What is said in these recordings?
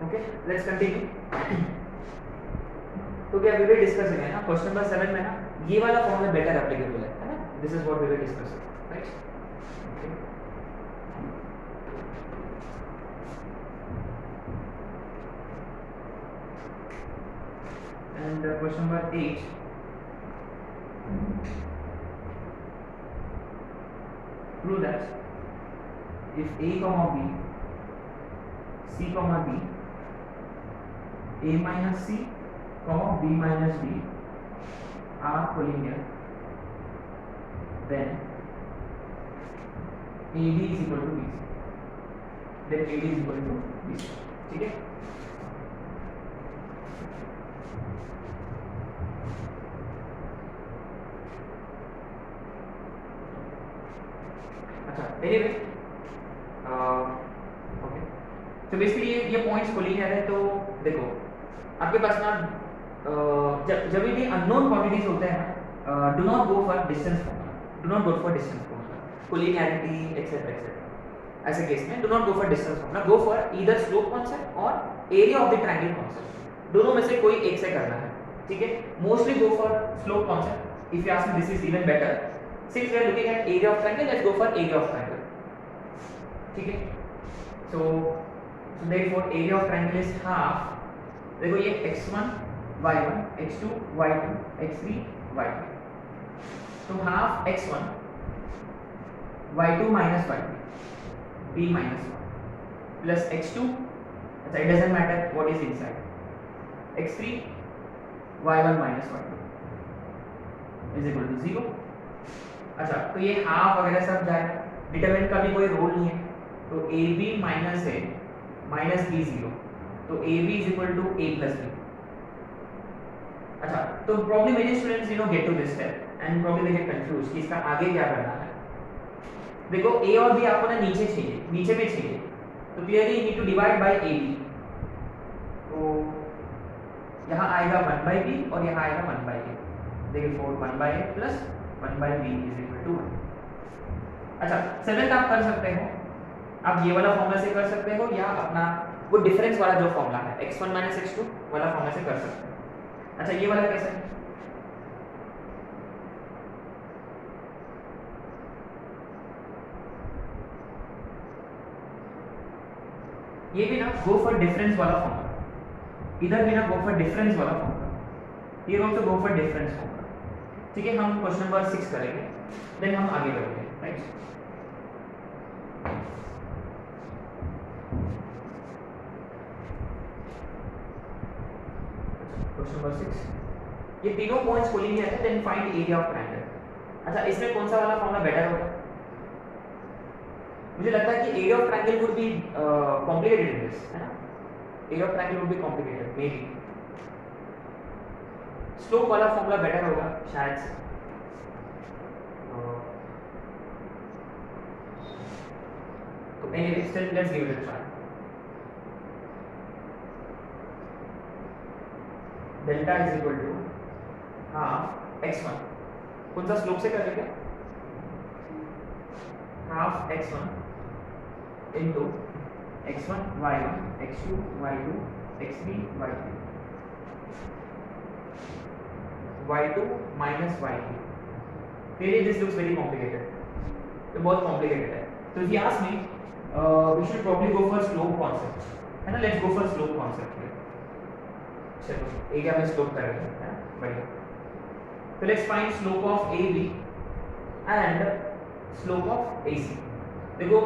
Okay, let's continue. तो क्या we will discuss है ना क्वेश्चन नंबर 7 में ना ये वाला फॉर्म में बेटर एप्लीकेबल है ना, this is what we will discuss, right. And question number 8, prove that if a comma b, c comma d, a minus c comma b minus d are collinear, then AD is equal to BC, then AD is equal to BC, ठीक है। अच्छा, anyway, okay, तो basically ये points collinear है। तो देखो आपके पास ना जब भी अननोन क्वांटिटीज होते हैं ना, do not go for distance formula, do not go for distance formula, collinearity etcetera etcetera. ऐसे केस में do not go for distance formula, go for either slope constant or area of the triangle constant, दोनों में से कोई एक से करना है, ठीक है। Mostly go for slope constant. If you ask me this is even better, since we are looking at area of triangle, let's go for area of triangle, ठीक है। सो therefore area of triangle is half, देखो ये x1 y1 x2 y2 x3 y2, तो half x1 y2 minus y2 b minus 1 plus x2, अच्छा it doesn't matter what is inside, x3 y1 minus y2 is equal to 0। अच्छा तो ये half वगैरह सब जाएगा, डिटरमिनेंट का भी कोई रोल नहीं है, तो A B minus A minus B 0, तो A B is equal to A plus B. अच्छा तो problem many students get to this step and problem they get confuse कि इसका आगे क्या करना है। देखो ए और बी आपको ना नीचे चाहिए, नीचे में चाहिए, तो clearly you need to divide by A B, तो यहाँ आएगा 1 बाय बी और यहाँ आएगा 1 बाय ए, देखिए 1 by A plus 1 by B is equal to 1। अच्छा सेवेंथ आप कर सकते हो, आप ये वाला फॉर्मूला से कर सकते हो या अपना वो डिफरेंस वाला जो फॉर्मूला है x1 x2 वाला फॉर्मूला से कर सकते हो। अच्छा ये वाला कैसे, ये भी ना गो फॉर डिफरेंस वाला फॉर्मूला, इधर भी ना गो फॉर डिफरेंस वाला फॉर्मूला, ये also go for difference formula, ठीक है। हम क्वेश्चन नंबर 6 करेंगे, देन हम आगे बढ़ेंगे, राइट। क्वेश्चन नंबर 6, ये तीनों पॉइंट्स कोलिनियर है, then find area of triangle. अच्छा इसमें कौन सा वाला फॉर्मूला बेटर होगा, मुझे लगता है कि area of triangle would be complicated in this, है ना, area of triangle would be complicated, may be slope वाला फॉर्मूला बेटर होगा शायद से। तो anyway still let's give it a try. Delta is equal to half x1, कौन सा slope से करेंगे, half x1 into x1 y1 x2 y2 x3 y3 y2 minus y3। Really this looks very complicated, तो बहुत complicated है। तो if you ask me, we should probably go for slope concept, है ना, let's go for slope concept। चलो area में slope करेंगे, है बढ़िया। तो let's find slope of A B and slope of A C. देखो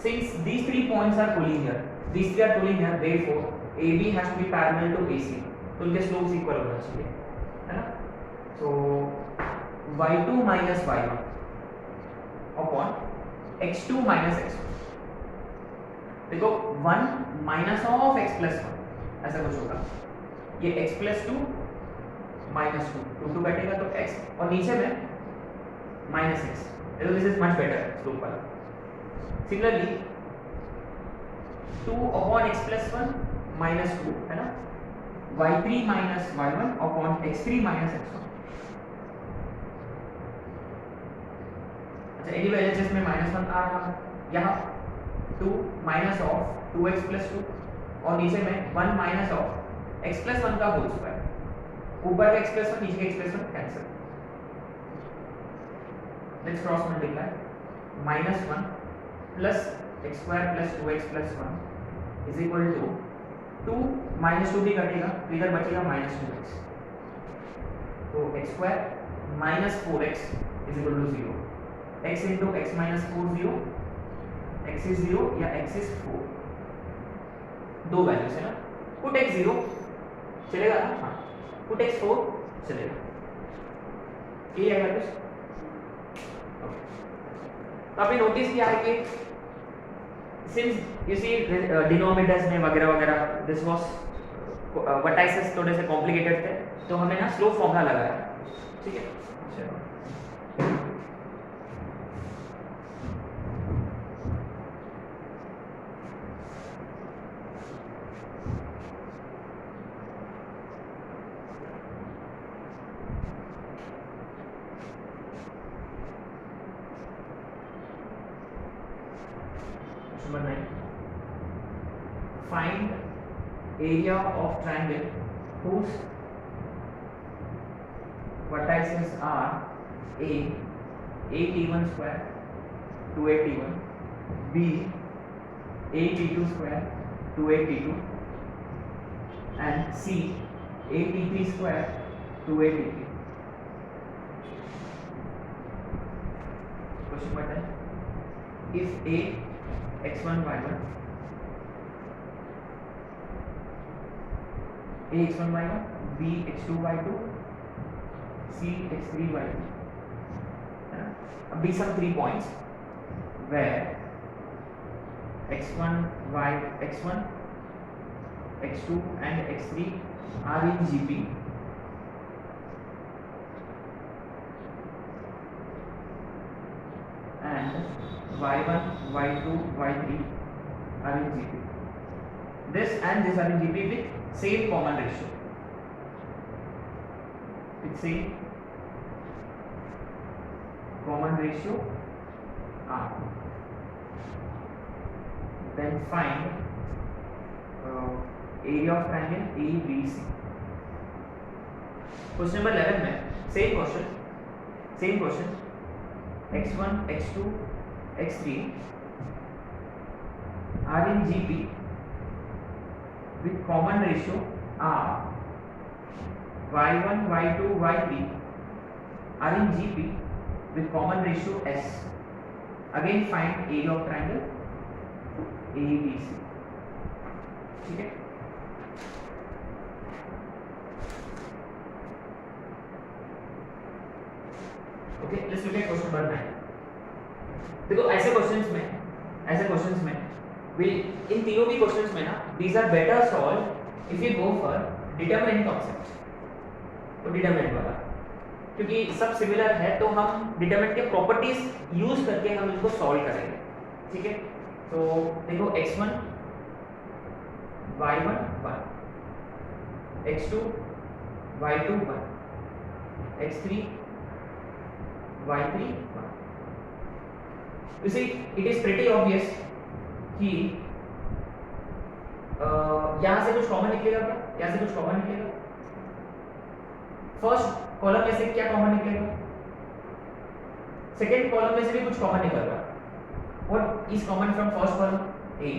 since these three points are collinear, these three are collinear, therefore A B has to be parallel to A C, तो उनके slopes equal होना चाहिए, है ना। सो y2 minus y1 upon x2 minus x1, देखो 1 minus of x plus 1 ऐसा कुछ होगा, ये x प्लस 2 माइनस 2 2 कटेगा तो x और नीचे में minus x, so this is much better slope वाला। Similarly 2 upon x plus 1 minus 2, है ना, y3 minus y1 upon x3 minus x1। अच्छा एनीवे एलएचएस में माइनस 1 आ रहा है, यहाँ 2 माइनस ऑफ 2x प्लस 2 और नीचे में 1 माइनस ऑफ x प्लस 1 का होल स्क्वायर, ऊपर का x प्लस 1 नीचे का x plus 1 cancel, let's cross multiply minus 1 plus x square plus 2x plus 1 is equal to 2 minus 2 भी कटेगा तो इधर बचेगा माइनस 2x, तो x square minus 4x is equal to 0, x into x minus 4 0, x is 0 या x is 4, दो values है ना, पुट x 0 चलेगा ना, हाँ पुट x 4 चलेगा, ये है वैल्यूज। तो आपने नोटिस किया है कि सिंस यू सी डिनोमिनेटर्स में वगैरह वगैरह दिस वाज वर्टाइसेस थोड़े से कॉम्प्लिकेटेड थे, तो हमने ना स्लोप फॉर्मूला लगाया, ठीक है। चलो number 9, find area of triangle whose vertices are a 8t1 square 2t1, b 8t2 square 2t2 and c 8t3 square 2t3। Question button, if a x1 y1 a x1 y1 b x2 y2 c x3 y2, these are 3 points where x1 y x1 x2 and x3 are in GP and y1 y2 y3 are in GP, this and this are in GP with same common ratio, with same common ratio R, then find area of triangle ABC। Question number 11 में same question x1 x2 x3 are in GP with common ratio R, y1 y2 y3 are in GP with common ratio S, again find area of triangle ABC, ठीक है। Okay, let's look at question number 9। देखो ऐसे questions में will in तीनों भी questions में ना these are better solve if you go for determinant concept, तो डिटरमिनेंट वाला क्योंकि सब सिमिलर है तो हम डिटरमिनेंट के प्रॉपर्टीज यूज करके हम इसको सॉल्व करेंगे, ठीक है। तो देखो x1 y1 1, x2 y2 1, x3 y3 1। You see, it is pretty obvious कि यहाँ से कुछ कॉमन निकलेगा क्या? यहाँ से कुछ कॉमन निकलेगा? फर्स्ट कॉलम में से क्या कॉमन निकलेगा? सेकेंड कॉलम में से भी कुछ कॉमन निकल रहा है। What is common from first column? A.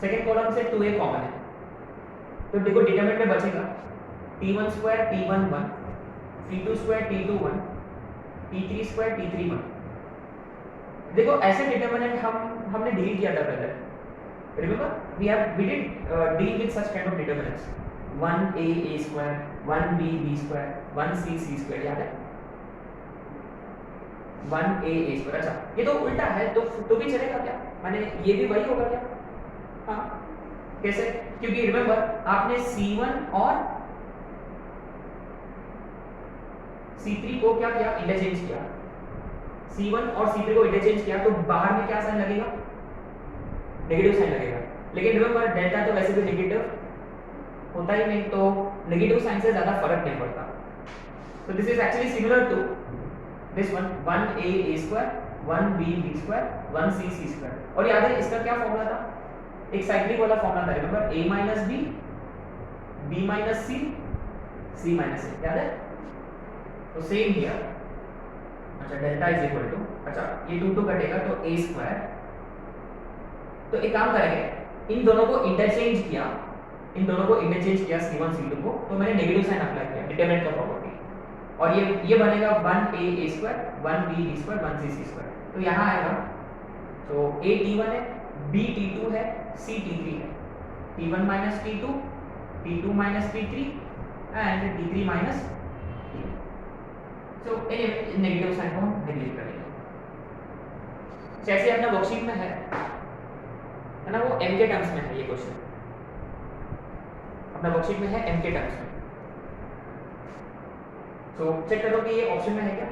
Second column से 2a कॉमन है, तो देखो डिटरमिनेंट में बचेगा t1 square t1 1, t2 square t2 1, t3 square t3 1। देखो ऐसे डिटरमिनेंट हमने डील किया था पहले, remember we did deal with such kind of determinants, 1a a square, 1b b square, 1c c square, याद है 1a a स्क्वायर। अच्छा ये तो उल्टा है तो भी चलेगा क्या? माने ये भी वही होगा क्या? हाँ कैसे? क्योंकि रिमेंबर आपने c1 और c3 को क्या किया? इंटरचेंज किया। c1 और c3 को इंटरचेंज किया तो बाहर में क्या साइन लगेगा? नेगेटिव साइन लगेगा। लेकिन रिमेंबर डेल्टा तो वैसे भी नेगेटिव होता ही नहीं, तो नेगेटिव साइन से ज्यादा फर्क नहीं पड़ता। So this is actually similar to this one, 1a a square, 1b b square, 1c c square। और याद है इसका क्या फॉर्मूला था? एक साइक्लिक वाला फॉर्मूला था, remember a minus B, b minus C, c minus A, याद है? तो सेम हियर, अच्छा डेल्टा इज इक्वल टू, अच्छा ये 2 कटेगा तो a स्क्वायर। तो एक काम करेंगे, इन दोनों को इंटरचेंज किया, c1 c2 को, तो मैंने नेगेटिव साइन अप्लाई किया डिटरमिनेंट का प्रॉपर्टी, और ये बनेगा 1a square, 1b square, 1c square. तो यहाँ आएगा, तो a t1 है, b t2 है, c t3 है, t1 minus t2, t2 minus t3 and t3 minus t। So negative sign को हम नेगलेक्ट करेंगे। जैसे अपना वर्कशीट में है ना, वो m के टर्म्स में है ये क्वेश्चन, अपना वर्कशीट में है m के टर्म्स में। तो चेक करो कि ये ऑप्शन में है क्या।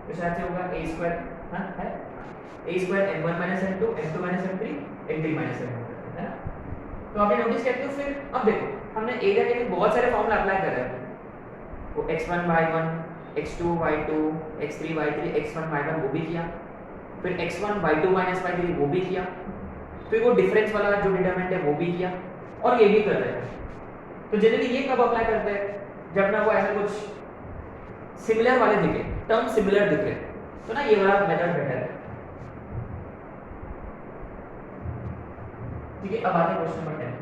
तो शायद से होगा a स्क्वायर, हाँ है a square m1 minus m2, m2 minus m3, m3 minus m1, है ना। तो आपने नोटिस किया, तो फिर अब देखो हमने एरिया के लिए बहुत सारे फॉर्मूला अप्लाई कर रहे हैं, वो x1 y1, x2 y2, x3 y3, x1 y1 वो भी किया, फिर x1 y2 माइनस y3 वो भी किया, फिर वो डिफरेंस वाला जो डिटरमिनेंट है वो भी किया, और ये भी कर रहे हैं। तो जनरली ये कब अप्लाई करते हैं, जब ना वो ऐसा कुछ सिमिलर वाले दिखे, टर्म सिमिलर दिखे, तो ना ये वाला मेथड बेटर है। ठीक है, अब आते क्वेश्चन नंबर 10।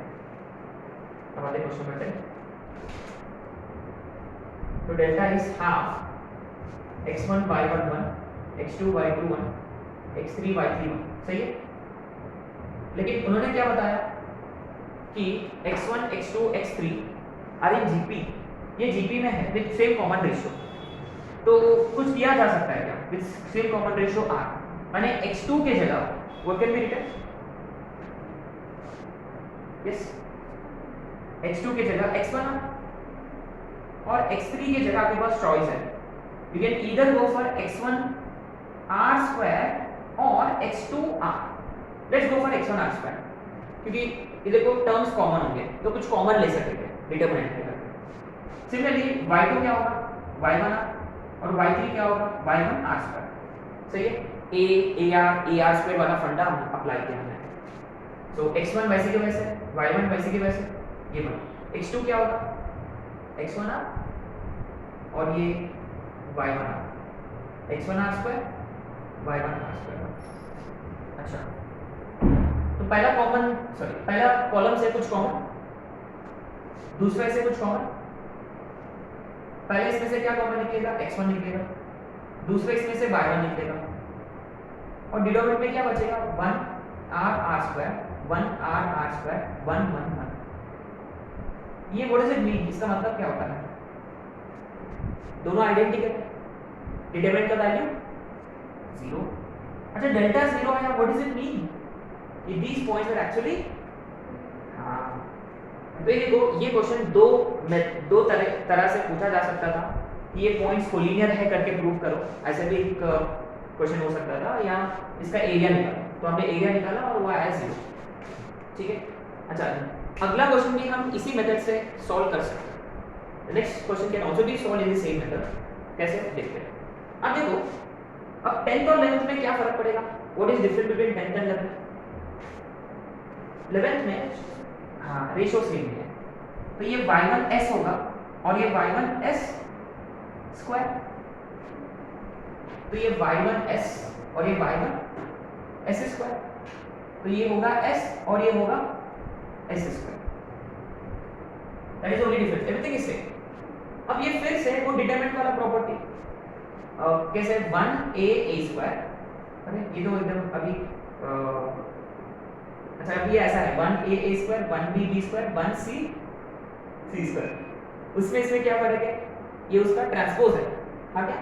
तो delta is half x1 y1 1, x2 y2 1, x3 y3 1, सही है। लेकिन उन्होंने क्या बताया कि x1 x2 x3 are in GP, ये जीपी में है विद सेम कॉमन रेशियो। तो कुछ किया जा सकता है क्या with same common ratio r, माने x2 के जगह वो can be written, yes x2 के जगह x1 और x3 के जगह आपके पास चॉइस है, you can either go for x1 r square और x2 r। Let's go for x1 r square, क्योंकि इधर को टर्म्स कॉमन होंगे तो कुछ कॉमन ले सकेंगे डिटरमिनेंट के करके। सिमिलरली y2 क्या होगा y1 r, और y3 क्या होगा y1 r स्क्वायर, सही है। a r स्क्वायर वाला फंडा हम अप्लाई किया हमने। सो x1 वैसे के वैसे, y1 वैसे के वैसे, ये बना। x2 क्या होगा x1 r और ये y1 r, x1 r square, y1 r square. अच्छा, तो पहला कॉलम से कुछ कॉमन, दूसरे से कुछ कॉमन, पहले इसमें से क्या कॉमन निकलेगा x1 निकलेगा, दूसरे इसमें से y1 निकलेगा, और डिनोमिनेटर में क्या बचेगा 1 r स्क्वायर, 1 r स्क्वायर, 1 1 1। ये व्हाट डज इट मीन, इसका मतलब क्या होता है, दोनों आइडेंटिकल है, डिटरमिनेंट का वैल्यू 0। अच्छा डेल्टा 0 है, व्हाट डज इट मीन कि दीस पॉइंट्स आर एक्चुअली, हाँ तो ये क्वेश्चन दो तरह से पूछा जा सकता था कि ये पॉइंट्स कोलिनियर है करके प्रूव करो, ऐसे भी एक क्वेश्चन हो सकता था, या इसका एरिया निकालो, तो हमने एरिया निकाला और वो आया 0। ठीक है, अच्छा अगला क्वेश्चन भी हम इसी मेथड से सॉल्व कर सकते हैं। Next question can also be solve in the same method, कैसे देखते हैं। अब देखो, अब 10th और 11th में क्या फर्क पड़ेगा, what is difference between 10th and 11th। 11th में हाँ रेशियो सेम है, तो ये y1s होगा और ये y1s स्क्वायर, तो ये y1s और ये y1s स्क्वायर, तो ये होगा s और ये होगा s square, that is only difference, everything is same. अब ये फिर से वो डिटरमिनेंट वाला प्रॉपर्टी कैसे 1a स्क्वायर, अरे ये तो एकदम अभी अच्छा अभी ऐसा है 1a square, 1b square, 1c square, उसमें इसमें क्या फर्क है, ये उसका ट्रांसपोज है, हाँ क्या।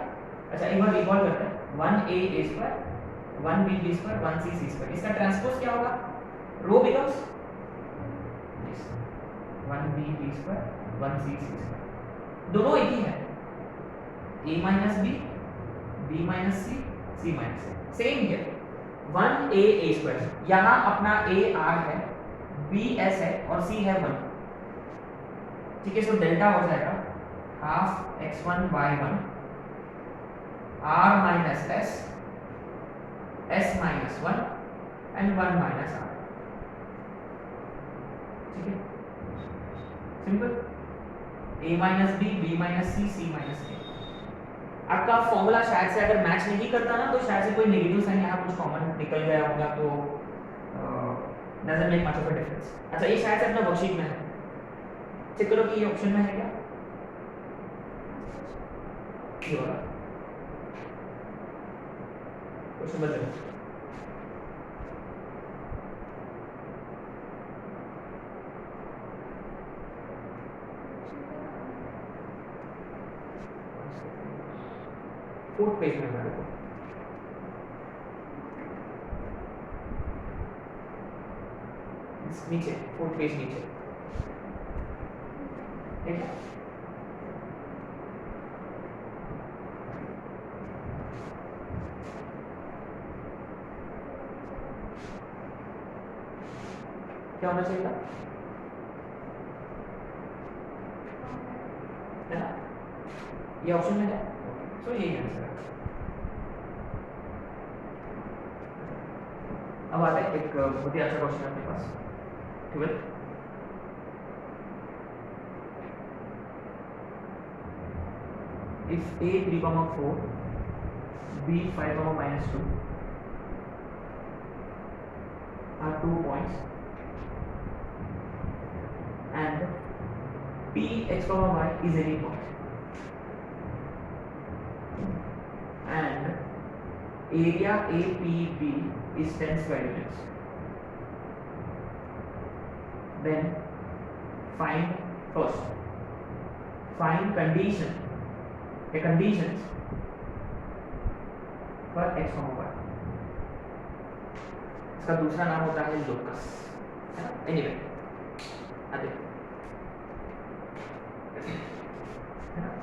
अच्छा एक बार रिकॉल करते हैं, 1a square, 1b square, 1c square, इसका ट्रांसपोज क्या होगा, रो becomes 1b square, 1c square, दोनों एक ही है, a minus b, b minus c, C minus A। Same here 1A A square, यहाँ अपना A R है, B S है और C है 1। ठीक है, सो डेल्टा हो जाएगा half x1 y1 r minus s, s minus 1 and 1 minus r। ठीक है, simple. a minus b, b minus c, c minus a। आपका फॉर्मूला शायद से अगर मैच नहीं करता ना, तो शायद से कोई नेगेटिव साइन यहाँ कुछ कॉमन निकल गया होगा, तो doesn't make much of a difference. अच्छा, ये शायद से अपना वर्कशीट में है, चेक करो कि ये ऑप्शन में है क्या। ये वाला क्वेश्चन बदल, फोर्थ पेज में मेरे को नीचे, फोर्थ पेज नीचे, ठीक है। क्या होना चाहिए था, है ना, ये ऑप्शन में है, तो यही आंसर है। अब आता है एक बहुत ही अच्छा क्वेश्चन अपने पास, 12th। If a 3,4, b 5,-2 are 2 points and p x, y is any point and area APB is 10 square units, then find conditions for x, y। इसका दूसरा नाम होता है लोकस, है ना। Anyway,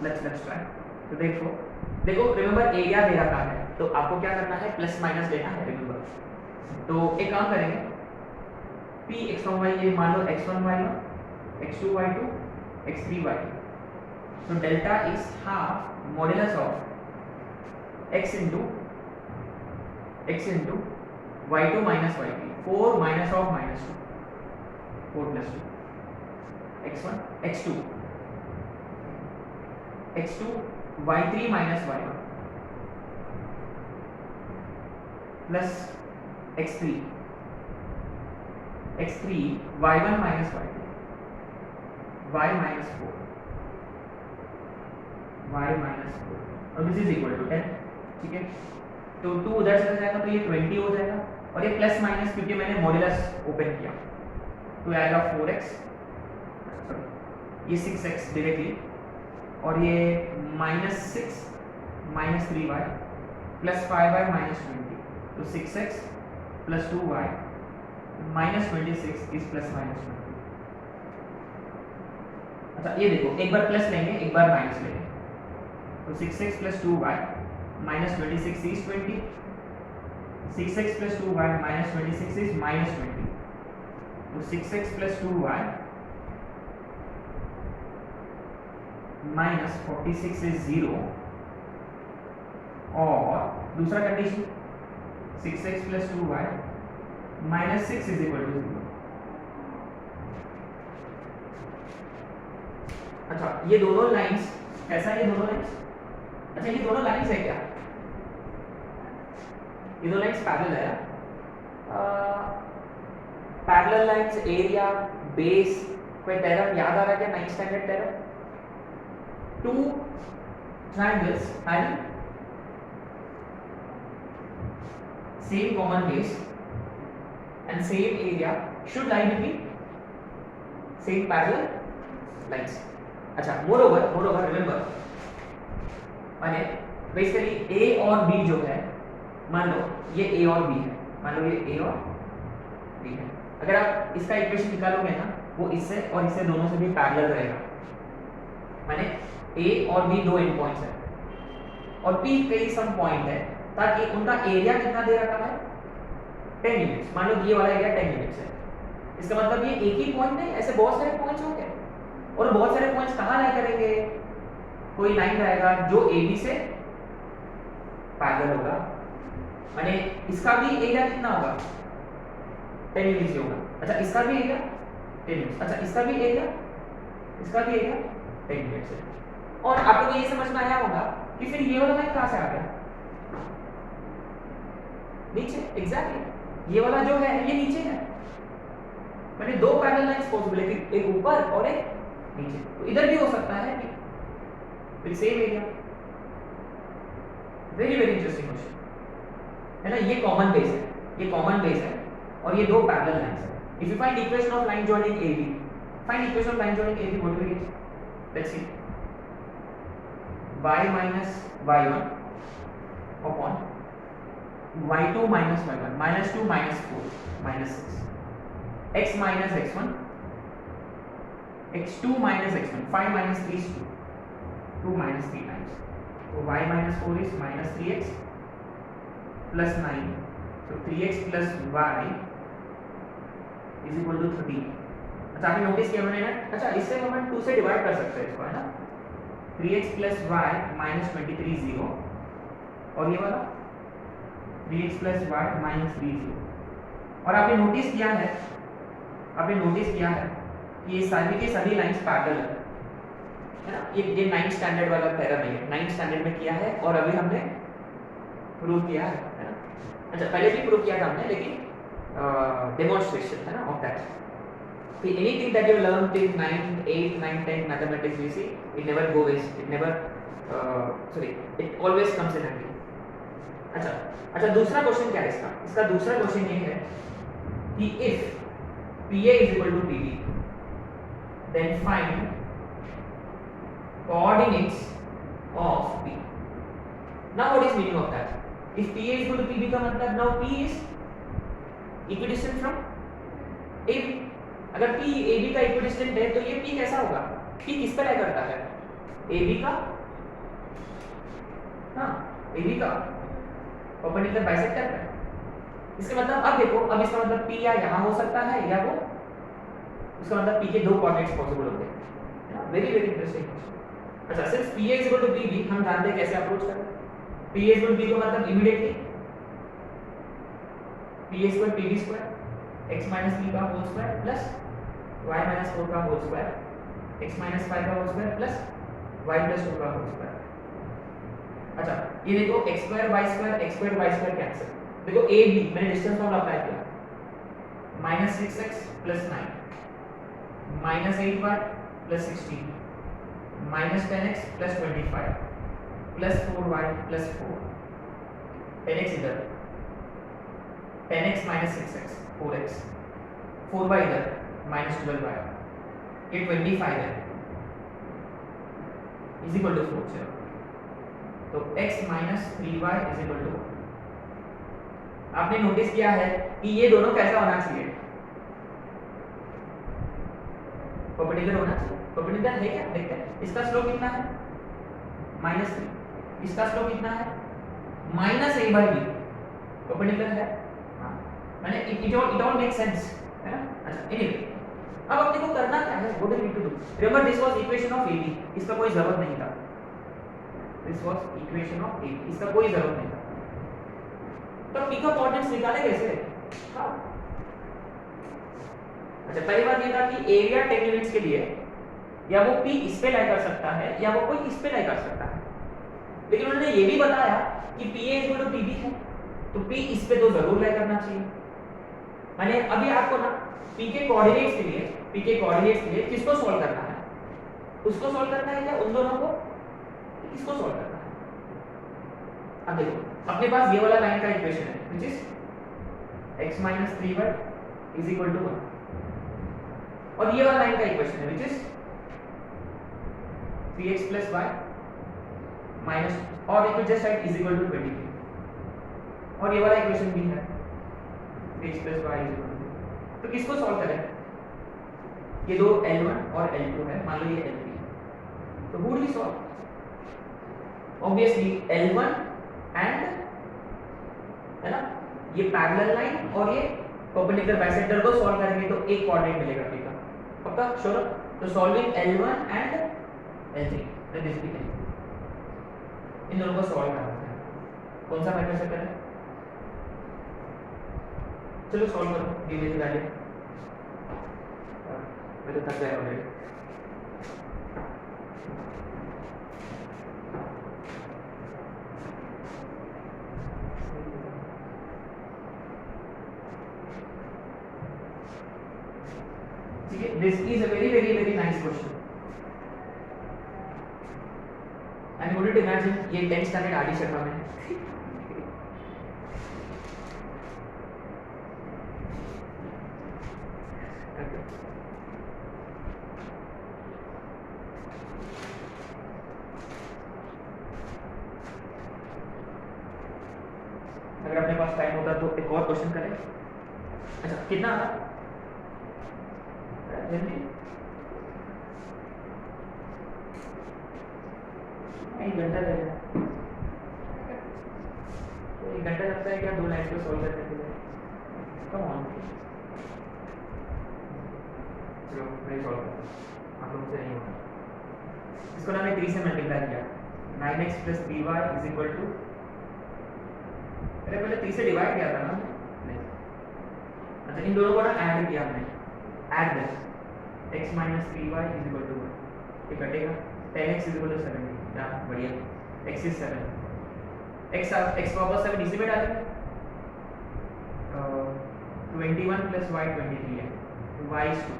let's try. तो देखो रिमेंबर एरिया दे रखा है, तो आपको क्या करना है, प्लस माइनस लेना है, रिमेंबर। तो एक काम करेंगे, p x, y ये मान लो x1 y1, x2 y2, x3 y2। तो delta is half modulus of x into y2 minus y3, 4 minus of -2, 4 plus 2, x1 x2 y3 minus y1 plus x3 y1 minus y2, y minus 4, और this is equal to 10। ठीक है, तो 2 उधर चला जाएगा तो ये 20 हो जाएगा, और ये प्लस माइनस क्योंकि मैंने मॉड्यूलस ओपन किया तो आएगा 4x, ये 6x डायरेक्टली, और ये -6 -3y प्लस 5y -20, तो 6x plus 2y -26 is plus -20। अच्छा, ये देखो, एक बार प्लस लेंगे एक बार माइनस लेंगे, तो 6x plus 2y -26 is 20, 6x plus 2y -26 is -20, तो 6x प्लस 2y -46 is 0, और दूसरा condition 6x plus 2y -6 is equal to 0। अच्छा, ये दोनों लाइंस कैसा है, ये दोनों लाइंस, अच्छा ये दोनों लाइंस है क्या, ये दो लाइंस पैरेलल है। पैरेलल लाइंस, एरिया, बेस, कोई थ्योरम याद आ रहा है क्या, 9th standard theorem, 2 triangles having same common base and same area should lie between same parallel lines। अच्छा, moreover remember, माने बेसिकली A और B जो है, मान लो ये A और B है, मान लो ये A और B है, अगर आप इसका इक्वेशन निकालोगे ना, वो इससे और इससे दोनों से भी पैरेलल रहेगा, माने A और B दो एंड पॉइंट्स है, और P कहीं सम पॉइंट है ताकि उनका एरिया कितना दे रखा है 10 यूनिट्स। मान लो ये वाला एरिया 10 यूनिट्स है, इसका मतलब ये एक ही पॉइंट नहीं, ऐसे बहुत सारे पॉइंट्स होंगे और बहुत सारे पॉइंट्स कहाँ लाई करेंगे, कोई लाइन रहेगा जो AB से पैरेलल होगा, माने इसका भी एरिया कितना होगा 10 यूनिट्स होगा। अच्छा इसका भी एरिया 10 यूनिट्स, अच्छा इसका भी एरिया 10 यूनिट्स है। और आपको ये समझ में आया होगा कि फिर ये वाला लाइन कहाँ से आ गया, नीचे, एग्जैक्टली ये वाला जो है ये नीचे है, मैंने दो पैरेलल लाइंस पॉसिबल है, एक ऊपर और एक नीचे, तो इधर भी हो सकता है कि फिर same area. Very very interesting question है ना, ये कॉमन बेस है, ये कॉमन बेस है और ये दो पैरेलल लाइंस है। If you find equation of line joining AB, find equation of line joining AB, what will it, let's see, y minus y1 upon y2 minus y1 minus 2 minus 4 minus 6 x minus x1 x2 minus x1 5 minus 3 is 2 2 minus 3 times, so y minus 4 is minus 3x plus 9, so 3x plus y is equal to 13। अच्छा आपने notice किया मैंने ना, अच्छा इससे हम 2 से divide कर सकते हैं इसको, है ना, 3x plus y minus 23 0, और ये वाला 3x plus y minus 3 0। और आपने नोटिस किया है कि ये सारी के सभी लाइंस पैरेलल है ना, ये 9th स्टैंडर्ड वाला थ्योरम है, 9th स्टैंडर्ड में किया है और अभी हमने प्रूव किया है ना। अच्छा पहले भी प्रूव किया था हमने, लेकिन डेमोन्स्ट्रेशन है ना of that. Anything that you learned in 9th, 8th, 9th, 10th mathematics, you see, it never go waste. It never, it always comes in handy. अच्छा दूसरा क्वेश्चन क्या है इसका? इसका दूसरा क्वेश्चन ये है कि if PA is equal to PB, then find coordinates of P. Now what is meaning of that? If PA is equal to PB का मतलब now P is equidistant from AB। अगर P AB का equidistant है तो ये P कैसा होगा, P किस पर लाई करता है, AB का, हाँ AB का परपेंडिकुलर बाइसेक्टर है। इसका मतलब अब देखो, अब इसका मतलब P या यहाँ हो सकता है या वो, इसका मतलब P के दो कोऑर्डिनेट्स पॉसिबल होते हैं। Very very interesting. अच्छा since PA is equal to PB हम जानते हैं कैसे अप्रोच करें। PA is equal to PB का मतलब immediately PA square PB square x minus p का whole square plus y minus 4 का होल स्क्वायर, x minus 5 का whole square plus y plus 2 का होल स्क्वायर। अच्छा ये देखो x square y square cancel, देखो a b मैंने distance formula apply किया, minus 6x plus 9 minus 8y plus 16 minus 10x plus 25 plus 4y plus 4, 10x इधर 10x minus 6x 4x, 4y इधर minus 12y, ये 25 है इज इक्वल टू 4, चलो तो x minus 3y is equal to, आपने notice किया है कि ये दोनों कैसा होना चाहिए, परपेंडिकुलर होना चाहिए। परपेंडिकुलर है क्या, देखते हैं इसका स्लोप कितना है -3, इसका स्लोप कितना है -a/b, परपेंडिकुलर है, माने इट ऑल मेक सेंस है ना। अच्छा एनीवे अब अपने को करना क्या है, what do we need to do, remember this was equation of AB, इसका कोई जरूरत नहीं था, this was equation of AB, इसका कोई जरूरत नहीं था। तो P का कोऑर्डिनेट्स निकाले कैसे, हाँ अच्छा पहली बात ये था कि एरिया 10 यूनिट्स के लिए या वो P इस पे लाई कर सकता है या वो कोई इस पे लाई कर सकता है, लेकिन उन्होंने ये भी बताया कि PA इक्वल टू PB है तो P इस पे तो जरूर लाई करना चाहिए। माने अभी आपको ना P के कोऑर्डिनेट्स के लिए किसको सॉल्व करना है, उसको सॉल्व करना है या उन दोनों को, किसको सॉल्व करना है। अब देखो अपने पास ये वाला लाइन का इक्वेशन है which is x minus 3y is equal to 1, और ये वाला लाइन का इक्वेशन है which is 3x plus y minus और equal just right is equal to 23, और ये वाला इक्वेशन भी है 3x plus y is equal to, तो किसको सॉल्व करें, ये दो L1 और L2 है, मान लो ये L3 है, तो who do we solve, obviously L1 and है ना, ये पैरेलल लाइन और ये परपेंडिकुलर बाइसेक्टर को सॉल्व करेंगे तो एक कोऑर्डिनेट मिलेगा p का, पक्का श्योर? तो solving L1 and L3 that is p, इन दोनों को सॉल्व करना है। कौन सा मेथड से करें? चलो सॉल्व करो, गिव इट वैल्यू। मैं तो थक गया ऑलरेडी। ठीक है, this is a very very very nice question. I am going to imagine ये 10th स्टैंडर्ड आदि शर्मा में अगर अपने पास टाइम होता तो एक और क्वेश्चन करें। अच्छा कितना आ रहा जल्दी? एक घंटा लगेगा। तो 1 घंटा लगता है क्या 2 लाइन को सॉल्व करने के लिए? कम ऑन, चलो मैं सॉल्व करता हूँ, आप लोगों से नहीं होगा। इसको ना मैं 3 से मल्टीप्लाई किया, 9x + 3y = अरे पहले 3 से डिवाइड किया था ना? नहीं, अच्छा इन दोनों को ना ऐड किया हमने, ऐड दिस x - 3y = 1, ये कटेगा, 10x = 70, क्या बढ़िया, x is 7, x पावर 7 इसी में डालेंगे, 21 + y 23 है, y is 2,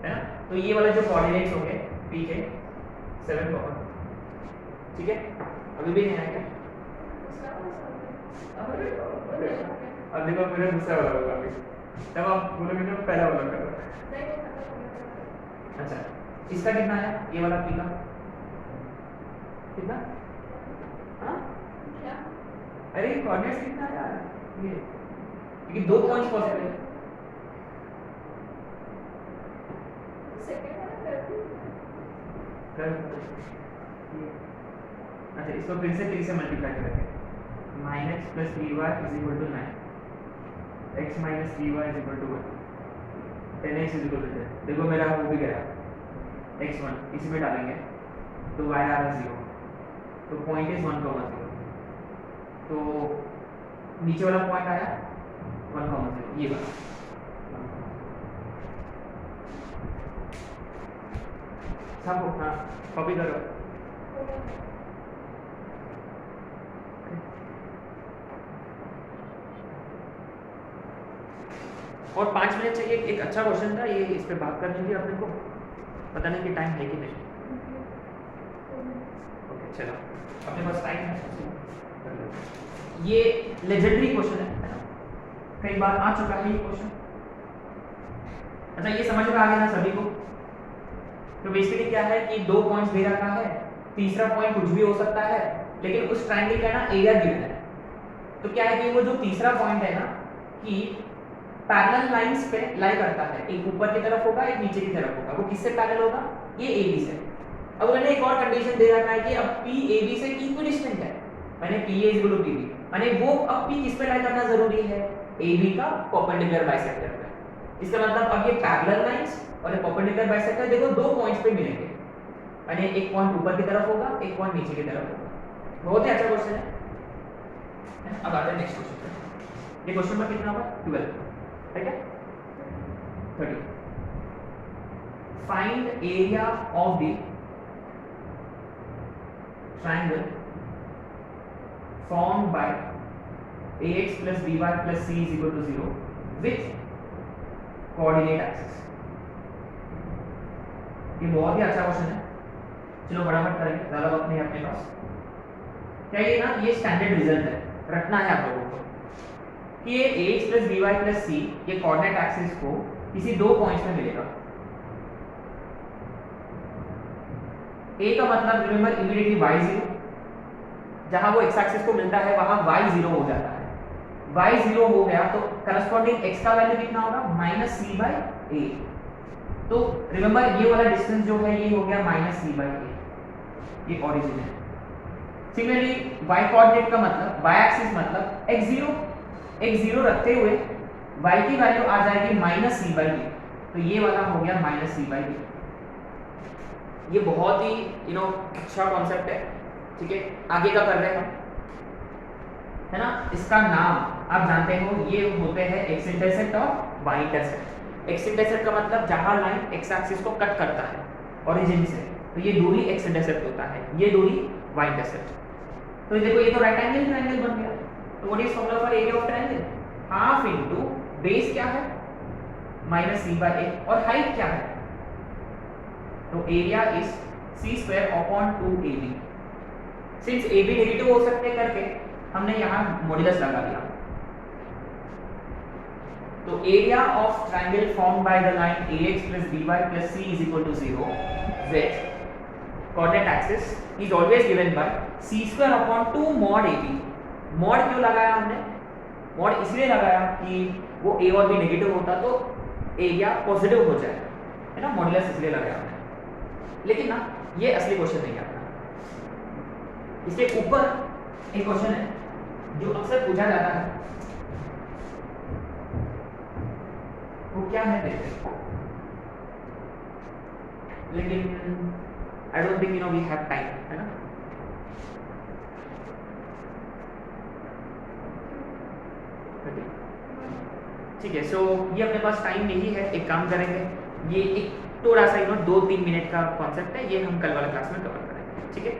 है ना? तो ये वाला जो कोऑर्डिनेट्स होंगे p के 7 कॉमन, ठीक है? अभी भी नहीं आएगा? अब देखो मेरा दूसरा वाला होगा अभी, तब आप बोलोगे ना पहला वाला कर रहा। अच्छा इसका कितना है, ये वाला p का कितना? हाँ क्या? अरे कोऑर्डिनेट्स कितना है यार, ये क्योंकि 2 पॉइंट्स पॉसिबल है। अच्छा इसको फिर से 3 से मल्टीप्लाई करेंगे, -x + 3y = 9, x - 3y = 1, 10x = 10। देखो मेरा हो भी गया, x1 इसी में डालेंगे तो y आ रहा 0, तो पॉइंट इज 1, 0, तो नीचे वाला पॉइंट आया 1, 0, ये वाला सब। हाँ कॉपी करो। और 5 मिनट चाहिए, एक अच्छा क्वेश्चन था ये, इस पे बात करनी थी अपने को, पता नहीं कि टाइम है कि नहीं। ओके चलो अपने पास टाइम है, ये लेजेंडरी क्वेश्चन है ना, कई बार आ चुका है ये क्वेश्चन। अच्छा ये समझ में आ गया ना सभी को? तो बेसिकली क्या है कि 2 पॉइंट्स दे रखा है, तीसरा पॉइंट कुछ भी हो सकता है, लेकिन उस ट्रायंगल का ना एरिया गिवन है। तो क्या है कि वो जो तीसरा पॉइंट है ना कि पैरेलल लाइंस पे लाई करता है, एक ऊपर की तरफ होगा एक नीचे की तरफ होगा, वो किससे पैरेलल होगा? ये AB से। अब मैंने एक और कंडीशन दे रखा है कि अब P AB से इक्विडिस्टेंट है, मैंने PA = PB, माने वो अब P किस पे लाई करना जरूरी है? AB का परपेंडिकुलर बाइसेक्टर पे। इसका मतलब अब ये पैरेलल लाइंस और ये परपेंडिकुलर बाइसेक्टर देखो 2 पॉइंट्स पे मिलेंगे, माने एक पॉइंट ऊपर की तरफ होगा एक पॉइंट नीचे की तरफ होगा। बहुत ही अच्छा क्वेश्चन है। अब आते हैं नेक्स्ट क्वेश्चन पे। ये क्वेश्चन नंबर कितना होगा? 12, ठीक है? 30 find area of the triangle formed by ax + by + c = 0 with coordinate axis। ये बहुत ही अच्छा क्वेश्चन है, चलो फटाफट करेंगे, ज्यादा वक्त नहीं अपने पास। क्या ये ना ये स्टैंडर्ड रिजल्ट है, रखना है आप लोगों को कि ये ax + by + c ये कोऑर्डिनेट एक्सिस को किसी 2 पॉइंट्स में मिलेगा। a का मतलब रिमेंबर इमीडिएटली y0, जहां वो x एक्सिस को मिलता है वहां y0 हो जाता है, y0 हो गया तो करस्पॉन्डिंग x का वैल्यू कितना होगा? -c/a। तो रिमेंबर ये वाला डिस्टेंस जो है ये हो गया -c/a, ये ओरिजिन है। सिमिलरली y कोऑर्डिनेट का मतलब y एक्सिस मतलब x0 रखते हुए y की वैल्यू आ जाएगी -c/d, तो ये वाला हो गया -c/d। ये बहुत ही अच्छा कॉन्सेप्ट है, ठीक है। आगे का कर रहे हैं हम, है ना। इसका नाम आप जानते हो, ये होते हैं एक्स इंटरसेप्ट और वाई इंटरसेप्ट। एक्स इंटरसेप्ट का मतलब जहां लाइन एक्स एक्सिस को कट करता है ओरिजिन से, तो ये दूरी एक्स इंटरसेप्ट होता है, ये दूरी वाई इंटरसेप्ट। तो देखो ये तो राइट एंगल ट्रायंगल बन गया। तो what is formula for area of triangle? Half into base क्या है -c/a और हाइट क्या है, तो area is c² upon 2ab। Since ab negative हो सकते करके हमने यहाँ मॉड्यूलस लगा दिया। तो area of triangle formed by the line ax plus by plus c is equal to 0 with coordinate axis is always given by c² upon 2 mod ab। mod क्यों लगाया हमने? mod इसलिए लगाया कि वो a और b नेगेटिव होता तो एरिया पॉजिटिव हो जाए, है ना, मॉड्यूलस इसलिए लगाया हमने। लेकिन ना ये असली क्वेश्चन नहीं आता। इसके ऊपर एक क्वेश्चन है जो अक्सर पूछा जाता है, वो क्या है देखते हैं। लेकिन I don't think we have time, है ना। ठीक है, सो ये अपने पास टाइम नहीं है। एक काम करेंगे, ये एक थोड़ा सा 2-3 मिनट का कॉन्सेप्ट है, ये हम कल वाला क्लास में कवर करेंगे, ठीक है।